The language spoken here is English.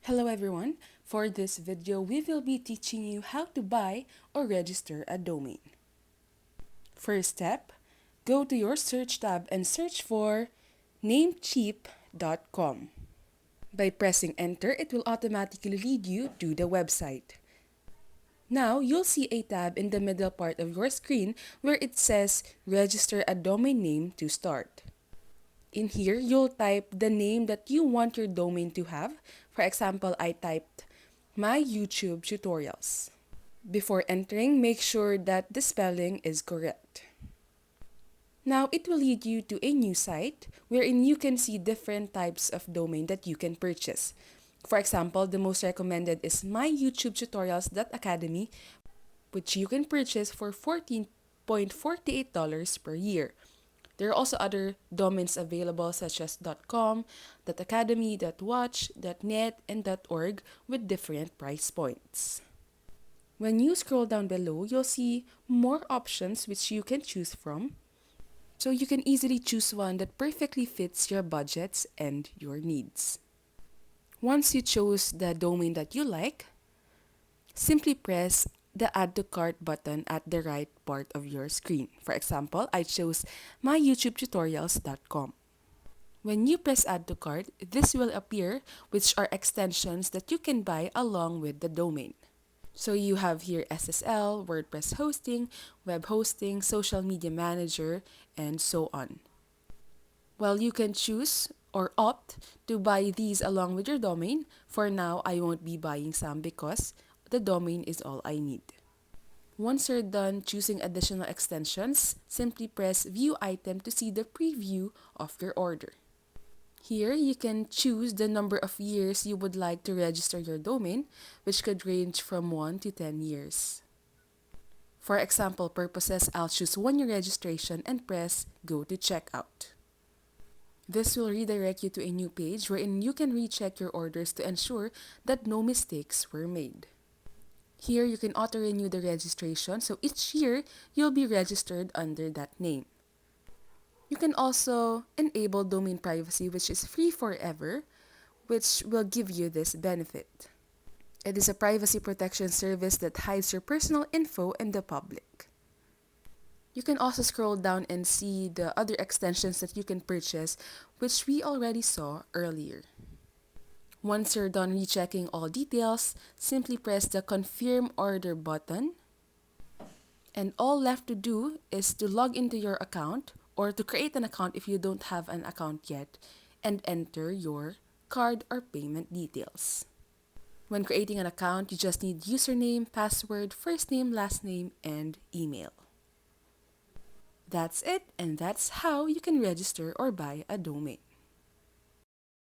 Hello everyone, for this video we will be teaching you how to buy or register a domain. First step, go to your search tab and search for namecheap.com. By pressing enter, it will automatically lead you to the website. Now, you'll see a tab in the middle part of your screen where it says register a domain name to start. In here, you'll type the name that you want your domain to have. For example, I typed my YouTube tutorials. Before entering, make sure that the spelling is correct. Now, it will lead you to a new site wherein you can see different types of domain that you can purchase. For example, the most recommended is myoutubetutorials.academy, which you can purchase for $14.48 per year. There are also other domains available such as .com, .academy, .watch, .net, and .org with different price points. When you scroll down below, you'll see more options which you can choose from. So you can easily choose one that perfectly fits your budgets and your needs. Once you chose the domain that you like, simply press the Add to Cart button at the right part of your screen. For example, I chose myoutubetutorials.com. When you press Add to Cart, this will appear, which are extensions that you can buy along with the domain. So you have here SSL, WordPress hosting, web hosting, social media manager, and so on. Well, you can choose or opt to buy these along with your domain. For now, I won't be buying some because the domain is all I need. Once you're done choosing additional extensions, simply press View Item to see the preview of your order. Here, you can choose the number of years you would like to register your domain, which could range from 1 to 10 years. For example purposes, I'll choose 1-year registration and press Go to Checkout. This will redirect you to a new page wherein you can recheck your orders to ensure that no mistakes were made. Here, you can auto-renew the registration, so each year, you'll be registered under that name. You can also enable domain privacy, which is free forever, which will give you this benefit. It is a privacy protection service that hides your personal info in the public. You can also scroll down and see the other extensions that you can purchase, which we already saw earlier. Once you're done rechecking all details, simply press the Confirm Order button. And all left to do is to log into your account or to create an account if you don't have an account yet and enter your card or payment details. When creating an account, you just need username, password, first name, last name, and email. That's it, and that's how you can register or buy a domain.